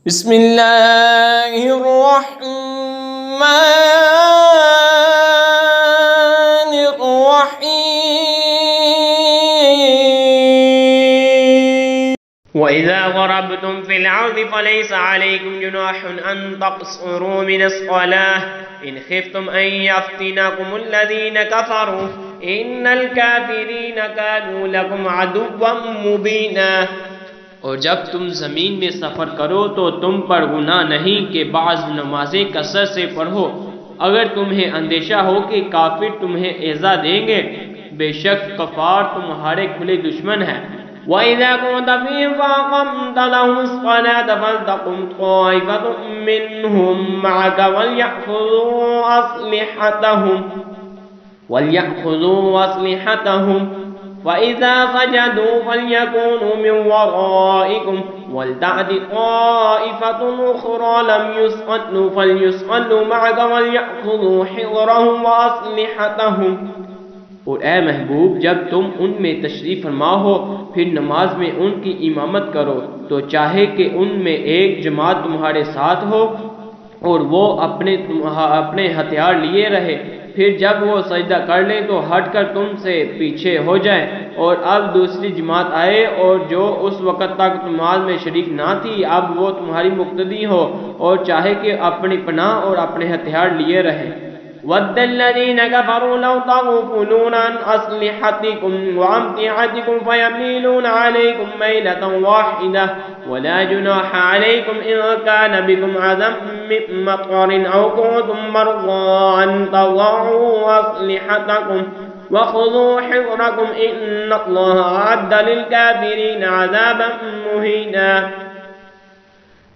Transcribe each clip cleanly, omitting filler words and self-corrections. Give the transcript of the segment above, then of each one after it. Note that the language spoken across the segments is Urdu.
بسم اللہ الرحمن الرحیم وَإِذَا ضَرَبْتُمْ فِي الْأَرْضِ فَلَيْسَ عَلَيْكُمْ جُنَاحٌ أَن تَقْصُرُوا مِنَ الصَّلَاةِ إِنْ خِفْتُمْ أَن يَفْتِنَكُمُ الَّذِينَ كَفَرُوا إِنَّ الْكَافِرِينَ كَانُوا لَكُمْ عَدُوًّا مُبِينًا۔ اور جب تم زمین میں سفر کرو تو تم پر گناہ نہیں کہ بعض نمازیں کثرت سے پڑھو، اگر تمہیں اندیشہ ہو کہ کافر تمہیں ایذا دیں گے، بے شک کفار تمہارے کھلے دشمن ہیں۔ وَإِذَا كُنْتَ فِيهِمْ فَأَقَمْتَ لَهُمُ الصَّلَاةَ فَلْتَقُمْ طَائِفَةٌ مِّنْهُمْ مَعَكَ وَلْيَأْخُذُوا أَسْلِحَتَهُمْ فَإِذَا سَجَدُوا فَلْيَكُونُوا مِنْ وَرَائِكُمْ وَلْتَأْتِ طَائِفَةٌ أُخْرَى لَمْ يُصَلُّوا فَلْيُصَلُّوا مَعَكَ وَلْيَأْخُذُوا حِذْرَهُمْ وَأَسْلِحَتَهُمْ۔ اور اے محبوب، جب تم ان میں تشریف فرما ہو پھر نماز میں ان کی امامت کرو تو چاہے کہ ان میں ایک جماعت تمہارے ساتھ ہو اور وہ اپنے ہتھیار لیے رہے، پھر جب وہ سجدہ کر لیں تو ہٹ کر تم سے پیچھے ہو جائیں، اور اب دوسری جماعت آئے اور جو اس وقت تک نماز میں شریک نہ تھی اب وہ تمہاری مقتدی ہو، اور چاہے کہ اپنی پناہ اور اپنے ہتھیار لیے رہے۔ وَدَّ الَّذِينَ كَفَرُوا لَوْ تَغْفُلُونَ عَنْ أَسْلِحَتِكُمْ وَأَمْتِعَتِكُمْ فَيَمِيلُونَ عَلَيْكُمْ مَيْلَةً وَاحِدَةً وَلَا جُنَاحَ عَلَيْكُمْ إِن كَانَ بِكُمْ أَذًى مِّن مَّطَرٍ أَوْ كُنتُم مَّرْضَىٰ أَن تَضَعُوا أَسْلِحَتَكُمْ وَخُذُوا حِذْرَكُمْ إِنَّ اللَّهَ أَعَدَّ لِلْكَافِرِينَ عَذَابًا مُّهِينًا۔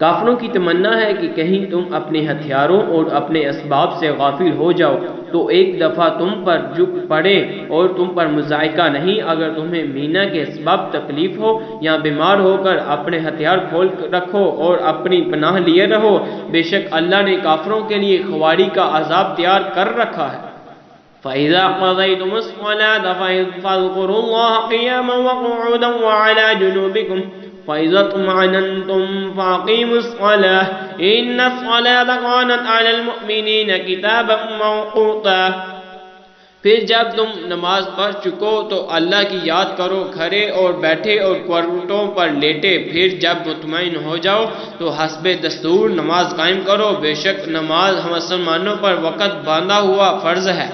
کافروں کی تمنا ہے کہ کہیں تم اپنے ہتھیاروں اور اپنے اسباب سے غافل ہو جاؤ تو ایک دفعہ تم پر جھک پڑے، اور تم پر مضائقہ نہیں اگر تمہیں مینا کے اسباب تکلیف ہو یا بیمار ہو کر اپنے ہتھیار کھول رکھو اور اپنی پناہ لیے رہو، بے شک اللہ نے کافروں کے لیے خواری کا عذاب تیار کر رکھا ہے۔ فَإِذَا قَضَيْتُمُ الصَّلَاةَ فَاذْكُرُوا اللَّهَ قِيَامًا وَقُعُودًا وَعَلَىٰ جُنُوبِكُمْ فَإِذَا اطْمَأْنَنتُمْ فَأَقِيمُوا الصَّلَاةَ إِنَّ الصَّلَاةَ كَانَتْ عَلَى الْمُؤْمِنِينَ كِتَابًا مَّوْقُوتًا۔ پھر جب تم نماز پڑھ چکو تو اللہ کی یاد کرو کھڑے اور بیٹھے اور کروٹوں پر لیٹے، پھر جب مطمئن ہو جاؤ تو حسب دستور نماز قائم کرو، بے شک نماز مسلمانوں پر وقت باندھا ہوا فرض ہے۔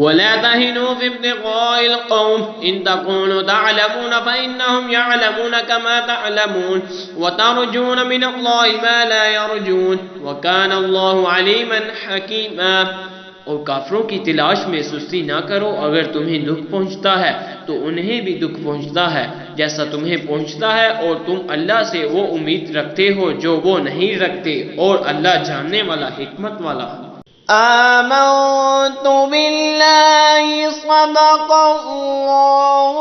وَلَا تَهِنُوا فِي ابْتِغَاءِ الْقَوْمِ إِن تَكُونُوا تَعْلَمُونَ فَإِنَّهُمْ يَعْلَمُونَ كَمَا تَعْلَمُونَ وَتَرْجُونَ مِنَ اللَّهِ مَا لَا يَرْجُونَ وَكَانَ اللَّهُ عَلِيمًا حَكِيمًا۔ اور کافروں کی تلاش میں سستی نہ کرو، اگر تمہیں دکھ پہنچتا ہے تو انہیں بھی دکھ پہنچتا ہے جیسا تمہیں پہنچتا ہے، اور تم اللہ سے وہ امید رکھتے ہو جو وہ نہیں رکھتے، اور اللہ جاننے والا حکمت والا ہے۔ آمنت باللہ صدق اللہ